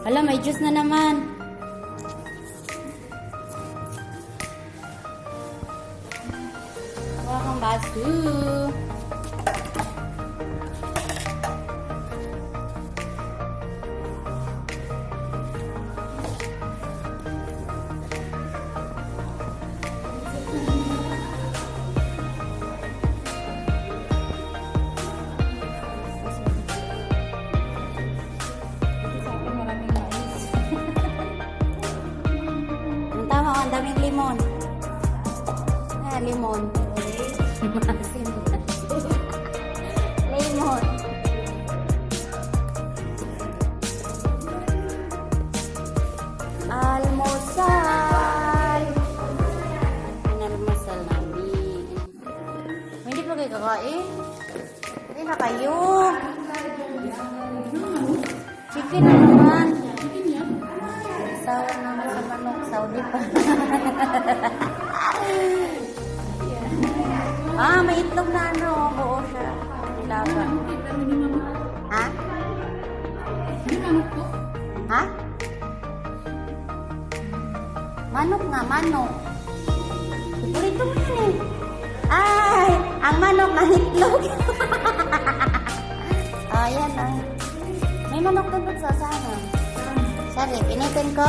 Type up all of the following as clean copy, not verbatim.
Hala, may juice na naman. Huwag kang baso. Ang daming limon. Limon. Limon. Almusal. Almusal namin. Hindi pa kayo kakain? Hindi na kayo. Chicken na naman. Sawa naman sa manok. Saudi pa. May itlog na ano. Buo siya. Ilaban. Ha? Ha? Manok nga, manok. Ito mo yun eh. Ay! Ang manok na itlog. Ayan ah. May manok doon sa sana. Sorry, pinitin ko.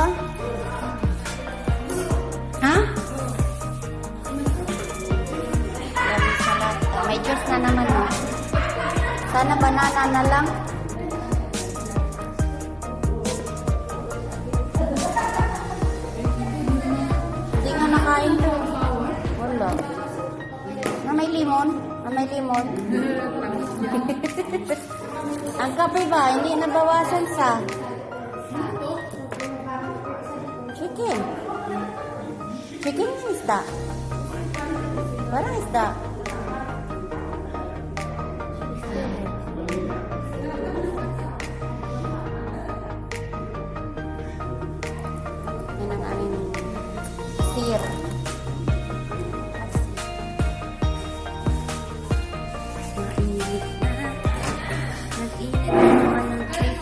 Ha? May juice na naman oh. Sana banana na lang. Hindi nga nakain ko. Wala. Na may limon? Na may limon? Ang kape ba? Hindi nabawasan sa chicken. Chicken isda. Parang isda. Yan ang aming sir. Mainit na. Nag-init na naman ng cake.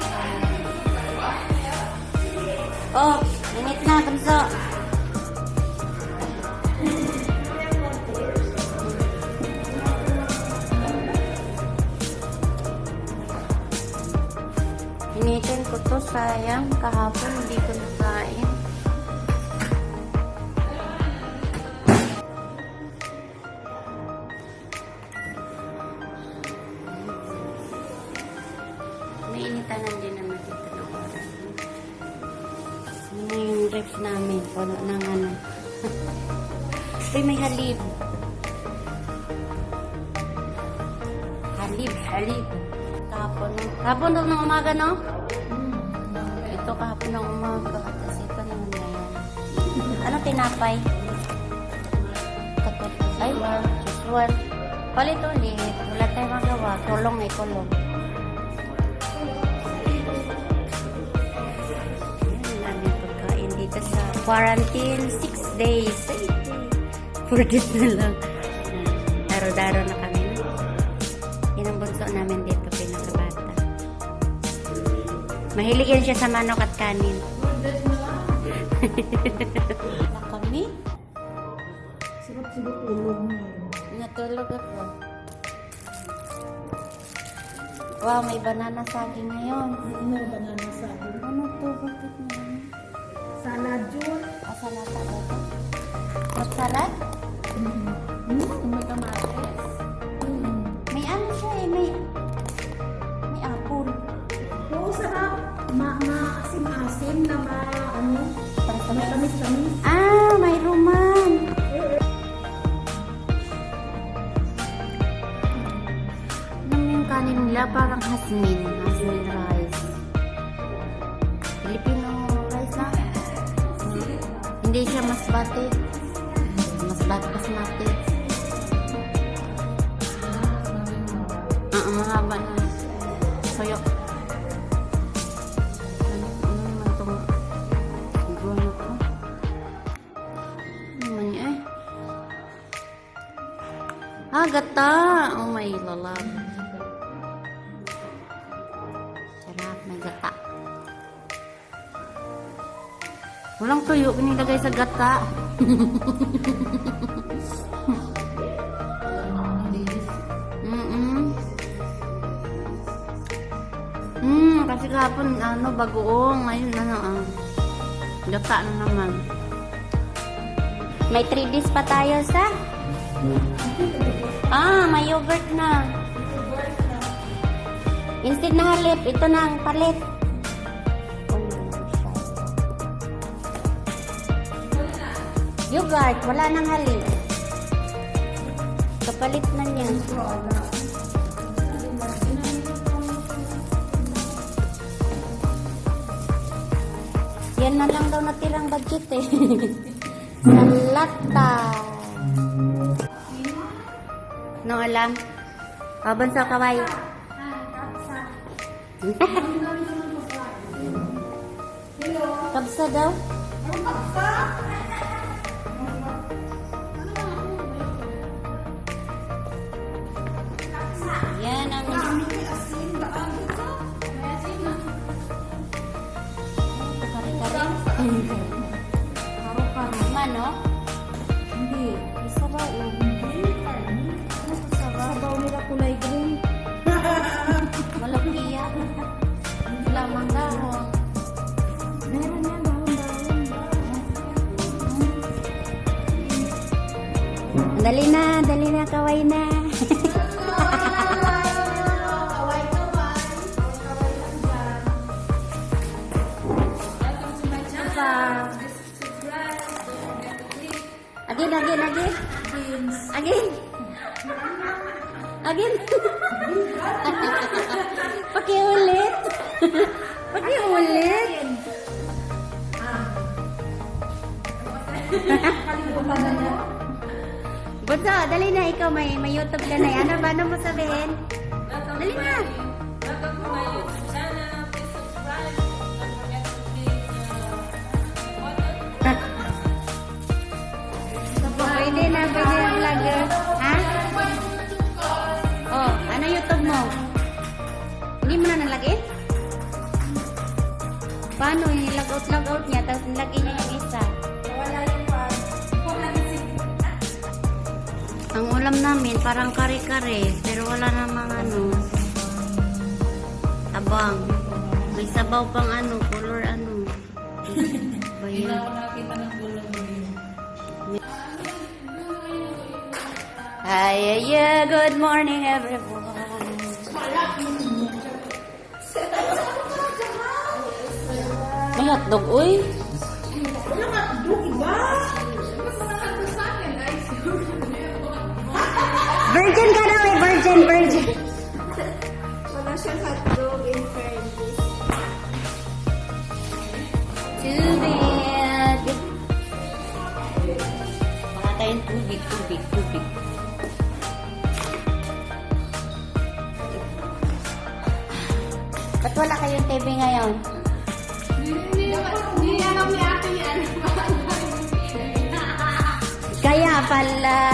Oh, init na, Bunso. Initin ko to, sayang. Kahapon hindi ko nakain. May initanan din naman dito ng oras. Ano yung ref namin? Puno ng ano. Uy, may halib. Halib. Kahapon daw ng umaga, no? Ito kahapon ng umaga. Tapos ito naman na yan. Ano tinapay? Ay, usual. Palit-ulit. Wala tayong magawa. Kulong ay kulong. Yan namin pagkain dito sa quarantine. 6 days. 4 days na lang. Daro-daro na kami. Yan ang bunso namin dito, pinakabata. Mahilig yan siya sa manok at kanin. Wala kami? Sarap-sarap tulog mo. Natulog ako. Wow, may banana saging ngayon. Ano, banana saging? Ano to? Bakit mo? Salad yun. Salad ba ito? Salad? May kamatis. May ano siya eh, may apple. Oo, sarap. Maasim-asim na ano, may tamis-tamis. May ruman. Ano yung kanin nila? Parang hasmin rice. Filipino rice na. Hindi siya masbate. Basmati. Mahaba na. Soyok. Gata. Oh, may lalab. Sarap, may gata. Walang tuyo, pinilagay sa gata. Kasi kahapon, bagoong. Ngayon, gata na naman. May 3 days pa tayo sa... may yogurt na. Instead na halip, ito na ang palit. Yogurt, wala nang halip. Kapalit na niya. Yan na lang daw natirang budget eh. Salata. No alam. Kaban sa kaway. Kapsa daw. Yan ang Mano? Hindi. Isabaw lang. Sabaw nila kulay green. Walang piya. Lamang dahon. Meron yan, dahon-dahon. Dali na, kaway na. Again. Pakiulit. Bunso, dali na, ikaw may YouTube ka na. Ano mo sabihin? Dali na. Pwede na vlogger. Ha? Oh, ano YouTube mo? Hindi mo na nalagay? Paano? Log out niya, tapos nilagay niya yung isa. Wala yung Ang ulam namin, parang kare-kare, pero wala namang tabang. May sabaw pang color Bayan. Hi, good morning everyone. May hotdog, uy. Virgin ka daw eh, virgin. Wala siyang hotdog in fairness. Too bad. Baka tayong tubig. Ba't wala kayong TV ngayon? Hindi alam ni ate yan. Kaya pala.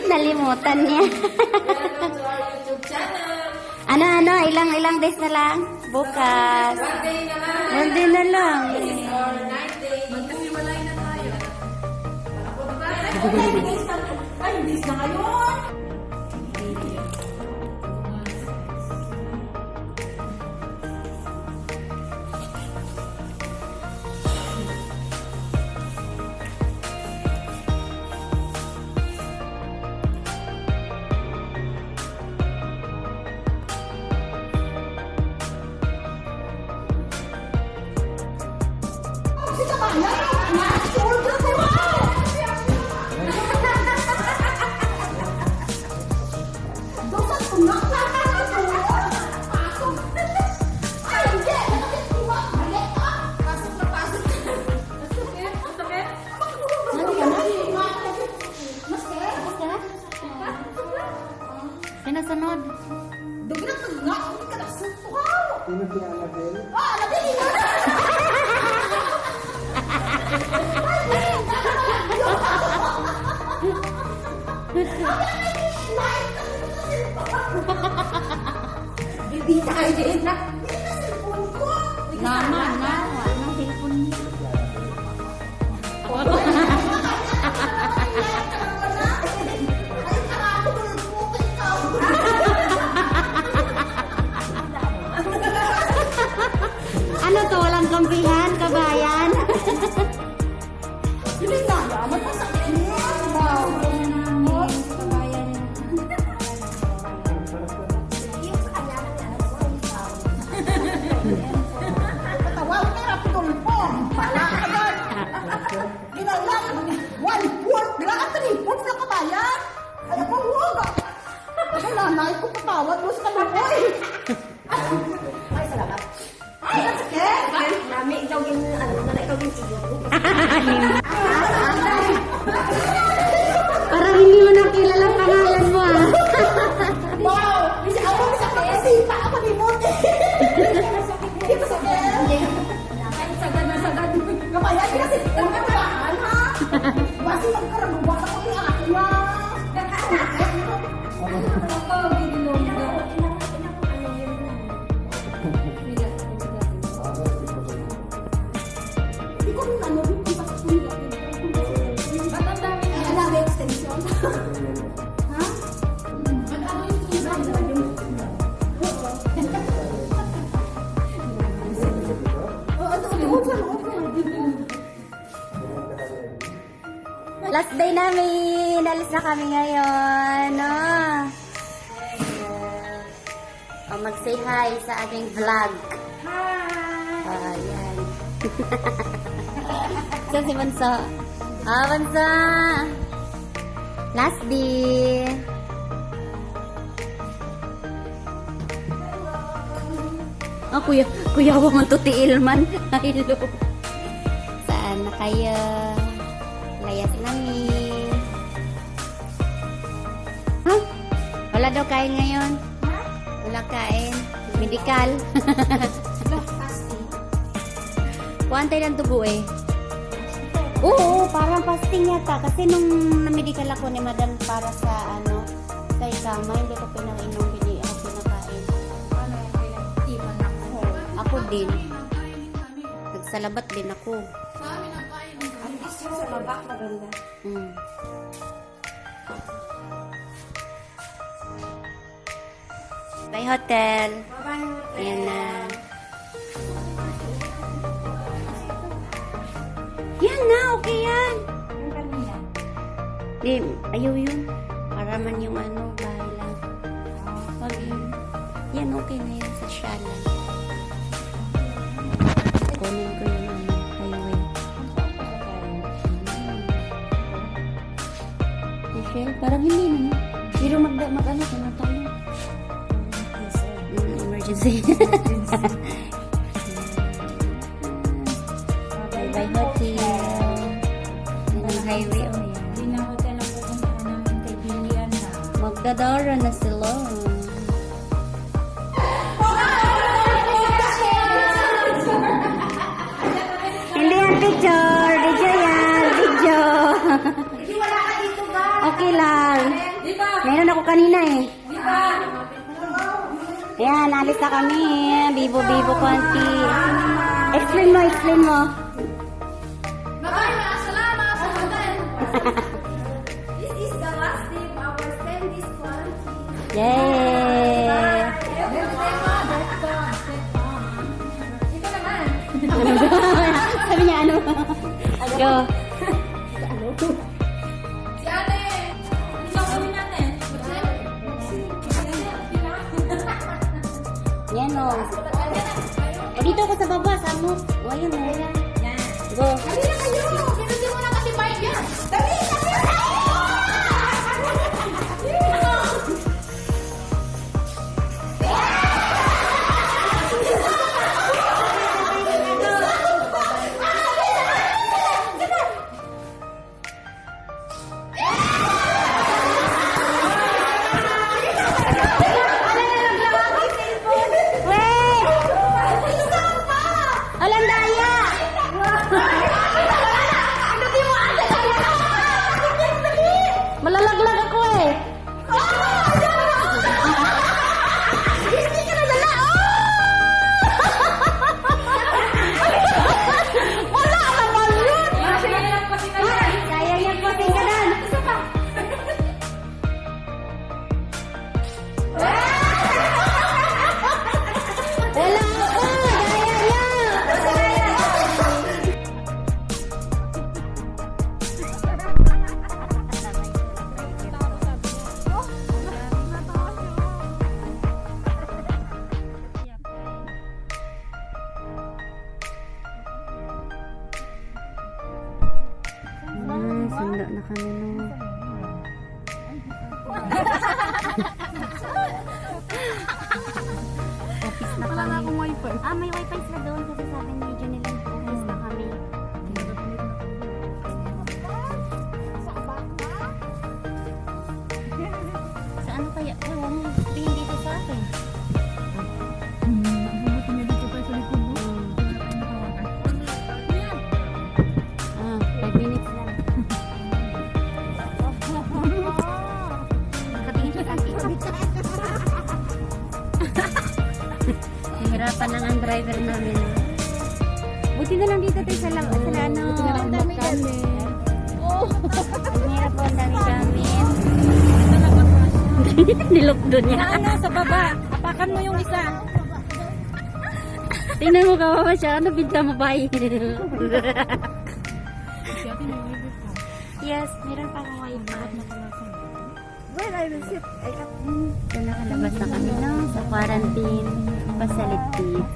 Nalimutan niya. Ilang days na lang? Bukas. One day na lang. Magkasiwalay na tayo. Ay, days na ngayon. Sinasunod. Dugnan ka nga, hindi ka nagsusukaw. Sino si Annabelle? Annabelle! Naman na. Anong cellphone niya? Ano to? Walang kampihan, kabayan? Hindi na, dapat masakit. Wow. Kabayan. Tawag na rapidulpong. Pala ka doon. Ginalang. 1/4. Ginalang 3/4 na kabayan. Ay, ako huwag. Ay, nanay ko patawad mo sa kalukoy. Ay, salamat. Ay, ang sakit. Mami, ikaw yung, ikaw yung siguro. Parang hindi mo nang kilala ang pangalan mo ah. Wow! Bisa ako, bisa ka kasi pa ako ni Mote. Hindi pa sakit. Sagad na sagad. Kapaya, kasi ang kataan ha. Basi magkaragubat ako ni akin na. Hindi ko rin ano, hindi pa sa kundi. Ba't ang dami na? Ang dami extension. Ha? Ba't ano yung susunod? Last day namin. Alis na kami ngayon. No? Mag-say hi sa aking vlog. Hi! Ayan. So, si Banso. Banso! Last day. Kuya mo man to tiil man. Hello. Saan na kayo? Layas namin. Huh? Wala daw kain ngayon? Wala kain. Medical. Kuantay ng dugo eh. Oo, parang fasting yata. Kasi nung na-medical ako ni Madam para sa sa ikama, hindi ko pinainom, hindi ako pinakain. Ako din. Nagsalabat din ako. Sa babak maganda. Bye hotel. Bye-bye. Ayan na. Yan na, okay yan. Yung kanina. Di, ayaw yun. Para man yung bahay lang. Wag yun. Yan, okay na yun sa Shalan. Kunin ko yung highway. Michelle, parang hindi naman. Pero mag-ano tayo. Emergency. Bye-bye hotel. Yan ang highway. Oh, yan. Hindi na hotel ang pupuntahan namin kay Bilian na. Magdadara na sila. Hindi yan picture. Video yan. Video. Hindi wala ka dito ba? Okay lang. Di ba? Meron ako kanina eh. Di ba? Ayan, alis na kami. Bibo-bibo kwanti. Explain mo, explain mo. Bye-bye, salamat sa hotel. This is the last day of our stay in this quarantine. Yay! Ito naman. Sabi niya ano? Go. Si ate. Ito kami natin. Yan o. O dito ako sa baba, sa mo. O ayun o. Go. Dali na kayo. Pinutin mo na kasi bike yan. Dali na kayo. Wait! Walang daya! Halo na kami no. Office na Wala na kami. akong wifi. May wifi sila doon kasi sabi ni Junilyn, office na kami. Sa ano kaya? Ewan mo, tingin dito sa akin. Buti na dito tayo sa likod mo. 5 minutes lang. Nakatingin siya sa akin. Hihirapan lang ang driver namin. Buti na lang dito tayo sa ano. Buti na lang dami kami. Ang hirap po, ang dami gamit. Nilokdo niya. Sa baba. Apakan mo yung isa. Tingnan mo kawawa siya. Ano binta mo ba? Yes, meron pa akong wifi. When I will sit, I can... So, nakalabas na kami no, sa quarantine facilities.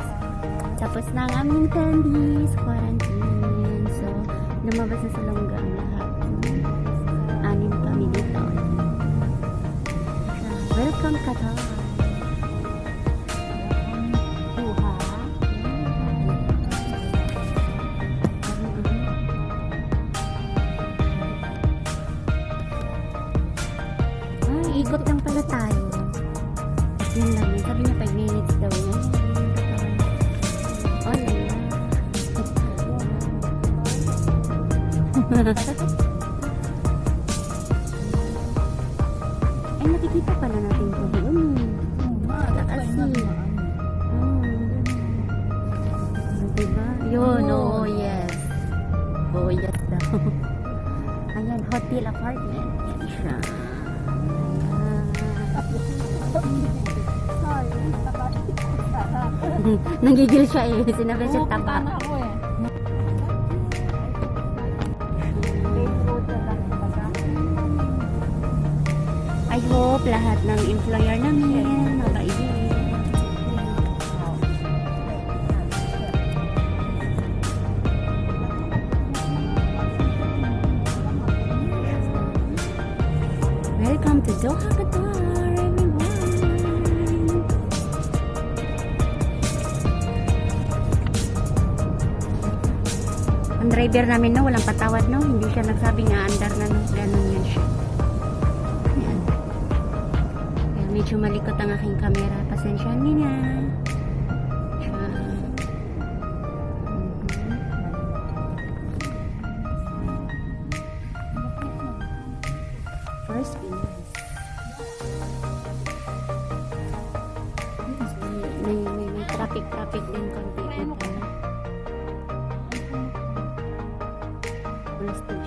Tapos na ang aming candies, quarantine. So, lumabas na sa longga ang lahat. Anim kami dito. So, welcome Qatar. Buha. Ikot lang pala tayo. Yun lang yun. Sabi niya 5 minutes daw yun. Oh, ay, nakikita pala natin ito doon. Taas eh. Diba? Yun, oh yes. Oh yes daw. Ayan, hotel apartment. Yan siya. Nanggigil siya eh. Sinabi siya taba. ako eh. I hope lahat ng employer namin mabait. Welcome to Doha, Qatar, everyone. Ang driver namin no, walang patawad no. Hindi siya nagsabing aandar na no. Ganun yan siya. Yan. Kaya medyo malikot ang aking camera. Pasensyahan niyo na. Siya. First Pinas. May traffic din konti dito. Alas 2.